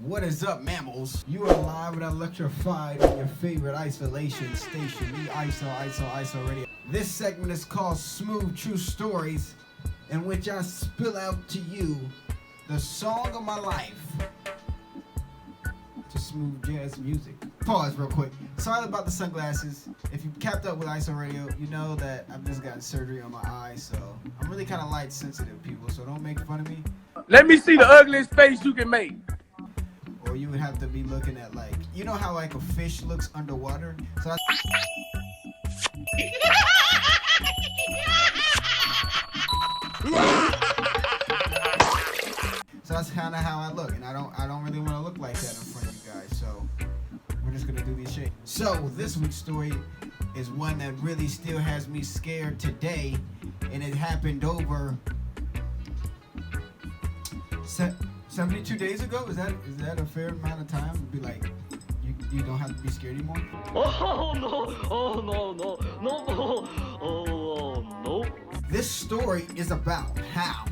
What is up, mammals? You are live and electrified on your favorite isolation station, the ISO Radio. This segment is called Smooth True Stories, in which I spill out to you the song of my life to smooth jazz music. Pause real quick. Sorry about the sunglasses. If you kept up with ISO Radio, you know that I've just gotten surgery on my eyes, so I'm really kind of light sensitive, people, so don't make fun of me. Let me see the ugliest face you can make. Or you would have to be looking at, like, you know how like a fish looks underwater? So that's kind of how I look, and I don't really want to look like that in front of you guys. So we're just gonna do this shit. So this week's story is one that really still has me scared today, and it happened over 72 days ago. Is that a fair amount of time to be like, you don't have to be scared anymore? Oh no! Oh no! No! No! Oh no! This story is about how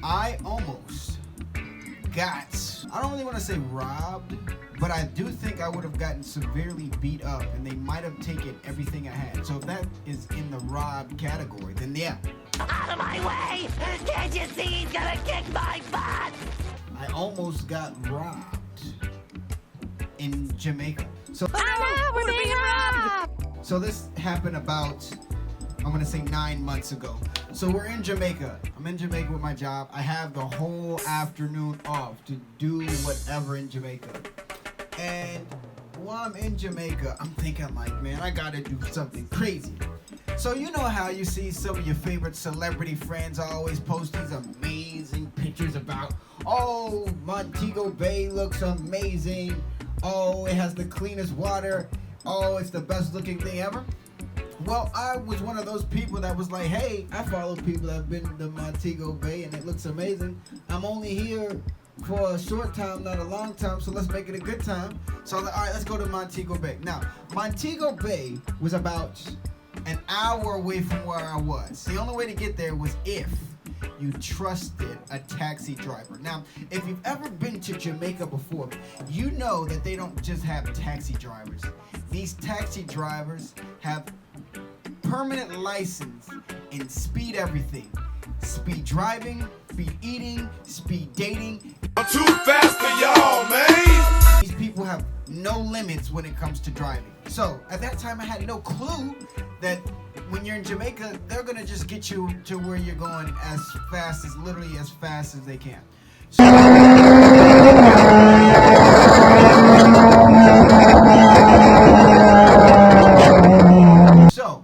I almost got, I don't really want to say robbed, but I do think I would have gotten severely beat up and they might have taken everything I had. So if that is in the robbed category, then yeah. Out of my way! Can't you see he's gonna kick my butt? I almost got robbed in Jamaica. So we're being robbed! So this happened about, I'm gonna say 9 months ago. So we're in Jamaica. I'm in Jamaica with my job. I have the whole afternoon off to do whatever in Jamaica. And while I'm in Jamaica, I'm thinking like, man, I gotta do something crazy. So you know how you see some of your favorite celebrity friends always post these amazing pictures about, oh, Montego Bay looks amazing. Oh, it has the cleanest water. Oh, it's the best looking thing ever. Well, I was one of those people that was like, hey, I follow people that have been to Montego Bay and it looks amazing. I'm only here for a short time, not a long time, so let's make it a good time. So I was like, all right, let's go to Montego Bay. Now, Montego Bay was about an hour away from where I was. The only way to get there was if you trusted a taxi driver. Now, if you've ever been to Jamaica before, you know that they don't just have taxi drivers. These taxi drivers have permanent license in speed everything. Speed driving, speed eating, speed dating. I'm too fast for y'all, man. These people have no limits when it comes to driving. So at that time I had no clue that when you're in Jamaica, they're gonna just get you to where you're going as fast as, literally as fast as they can. So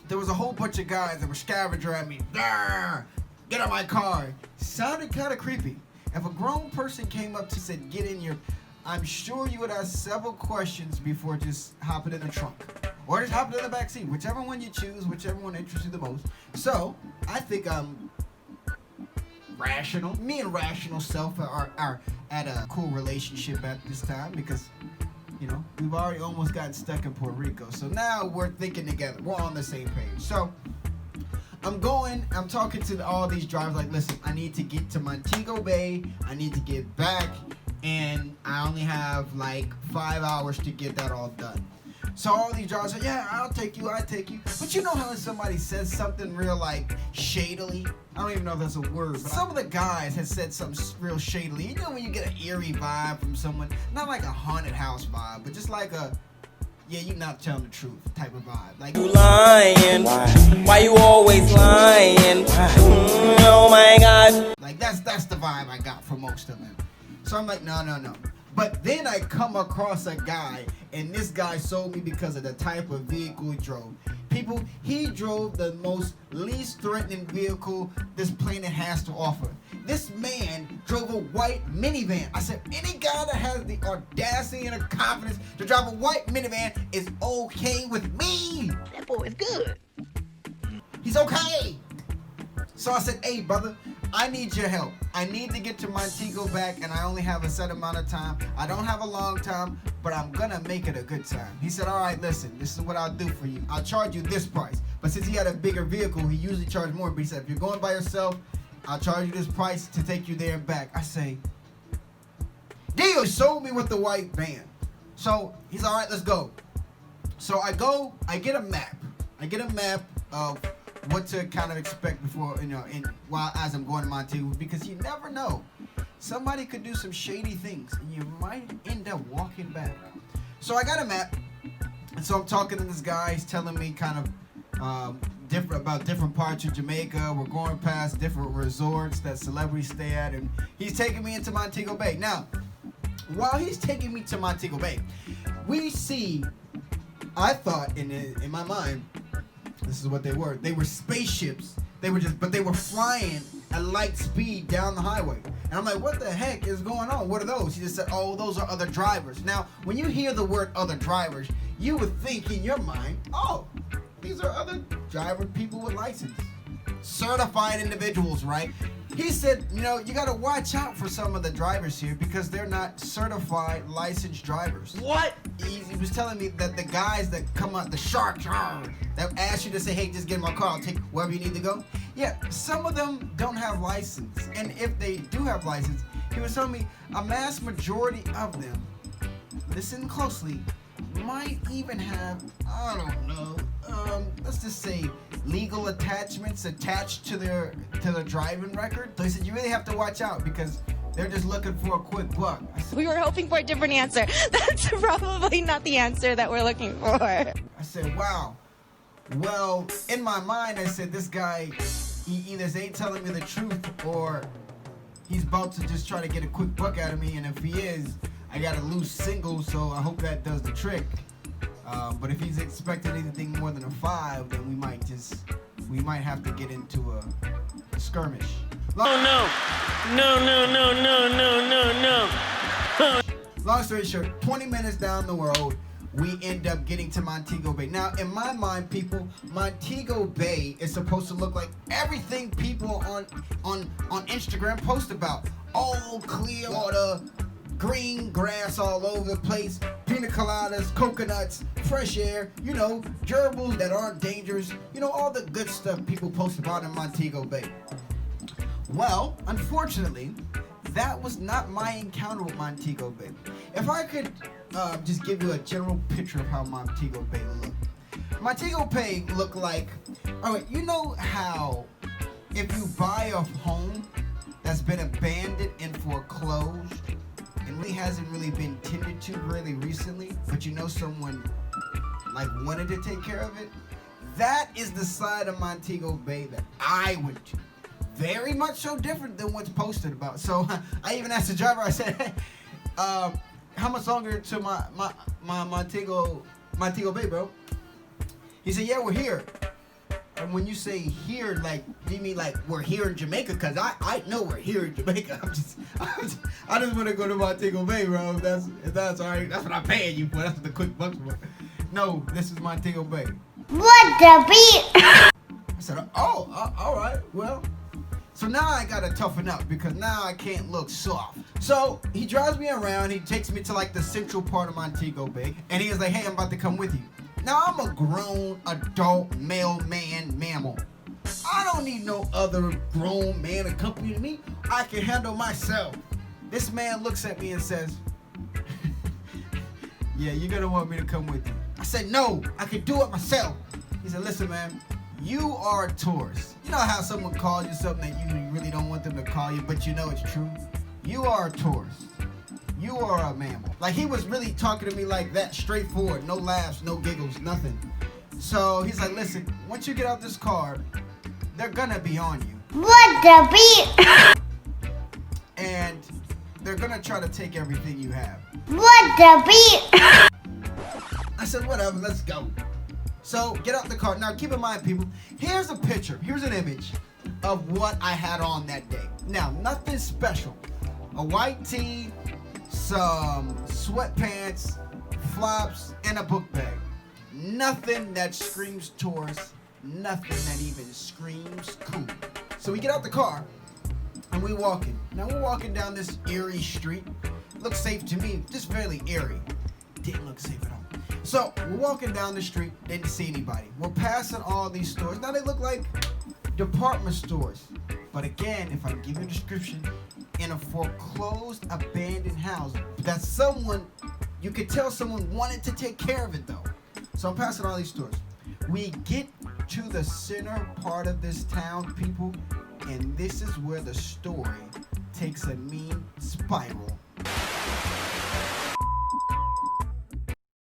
there was a whole bunch of guys that were scavenging at me. Get out of my car. Sounded kind of creepy. If a grown person came up to said, get in your, I'm sure you would ask several questions before just hopping in the trunk. Or just hopping in the back seat. Whichever one you choose, whichever one interests you the most. So, I think I'm rational. Me and rational self are at a cool relationship at this time because, you know, we've already almost gotten stuck in Puerto Rico. So now we're thinking together. We're on the same page. So I'm talking to all these drivers like, listen, I need to get to Montego Bay. I need to get back. And I only have like 5 hours to get that all done. So all these drivers say, yeah, I'll take you. But you know how somebody says something real like shadily? I don't even know if that's a word. But some of the guys had said something real shadily. You know when you get an eerie vibe from someone? Not like a haunted house vibe, but just like a, yeah, you're not telling the truth type of vibe. Like, you lying? Why you always lying? Oh my God. Like that's the vibe I got from most of them. So I'm like, no. But then I come across a guy, and this guy sold me because of the type of vehicle he drove. People, he drove the most least threatening vehicle this planet has to offer. This man drove a white minivan. I said, any guy that has the audacity and the confidence to drive a white minivan is okay with me. That boy is good. He's okay. So I said, hey, brother, I need your help. I need to get to Montego back, and I only have a set amount of time. I don't have a long time, but I'm gonna make it a good time. He said, all right, listen, this is what I'll do for you. I'll charge you this price. But since he had a bigger vehicle, he usually charged more. But he said, if you're going by yourself, I'll charge you this price to take you there and back. I say, deal. he sold me with the white van. So he's all right, let's go. So I get a map. I get a map of what to kind of expect before, as I'm going to Montego, because you never know. Somebody could do some shady things and you might end up walking back. So I got a map, and so I'm talking to this guy. He's telling me kind of different parts of Jamaica. We're going past different resorts that celebrities stay at, and he's taking me into Montego Bay. Now, while he's taking me to Montego Bay, we see, I thought in my mind, this is what they were. They were spaceships. But they were flying at light speed down the highway. And I'm like, what the heck is going on? What are those? He just said, oh, those are other drivers. Now, when you hear the word other drivers, you would think in your mind, oh, these are other people with license. Certified individuals, right? He said, you got to watch out for some of the drivers here because they're not certified licensed drivers. What? He was telling me that the guys that come out, the sharks, that ask you to say, hey, just get in my car, I'll take wherever you need to go. Yeah, some of them don't have license. And if they do have license, he was telling me a mass majority of them, listen closely, might even have, I don't know, let's just say legal attachments attached to their driving record. So he said you really have to watch out because they're just looking for a quick buck. We were hoping for a different answer. That's probably not the answer that we're looking for. I said, wow. Well, in my mind, I said, this guy, he either ain't telling me the truth or he's about to just try to get a quick buck out of me. And if he is, I got a loose single, so I hope that does the trick. But if he's expecting anything more than a 5, then we might have to get into a skirmish. No. Long story short, 20 minutes down the road, we end up getting to Montego Bay. Now, in my mind, people, Montego Bay is supposed to look like everything people on Instagram post about. All clear water, green grass all over the place, pina coladas, coconuts, fresh air, gerbils that aren't dangerous, all the good stuff people post about in Montego Bay. Well, unfortunately, that was not my encounter with Montego Bay. If I could just give you a general picture of how Montego Bay looked. Montego Bay looked like, all right, you know how if you buy a home that's been abandoned and foreclosed and really hasn't really been tended to really recently, but someone wanted to take care of it, that is the side of Montego Bay that I went to. Very much so different than what's posted about. So I even asked the driver, I said, hey, how much longer to my Montego Bay, bro? He said, yeah, we're here. And when you say here, do you mean we're here in Jamaica? Because I know we're here in Jamaica. I just want to go to Montego Bay, bro. If that's all right. That's what I'm paying you for. That's what the quick bucks for. No, this is Montego Bay. What the beat? I said, oh, all right, well. So now I gotta toughen up because now I can't look soft. So he drives me around, he takes me to the central part of Montego Bay, and he was like, hey, I'm about to come with you. Now I'm a grown adult male man mammal. I don't need no other grown man accompanying me. I can handle myself. This man looks at me and says, yeah, you're gonna want me to come with you. I said, no, I can do it myself. He said, listen, man, you are a tourist. You know how someone calls you something that you really don't want them to call you, but it's true? You are a tourist. You are a mammal. He was really talking to me like that, straightforward. No laughs, no giggles, nothing. So he's like, listen, once you get out this car, they're gonna be on you. What the beat? And they're gonna try to take everything you have. What the beat? I said, whatever, let's go. So get out the car. Now keep in mind, people, here's a picture, here's an image of what I had on that day. Now, nothing special. A white tee, some sweatpants, flops, and a book bag. Nothing that screams tourist, nothing that even screams cool. So we get out the car and we walking. Now we're walking down this eerie street. Looks safe to me, just fairly eerie. Didn't look safe at all. So we're walking down the street, didn't see anybody. We're passing all these stores. Now they look like department stores. But again, if I give you a description, in a foreclosed, abandoned house, that someone, you could tell someone wanted to take care of it though. So I'm passing all these stories. We get to the center part of this town, people, and this is where the story takes a mean spiral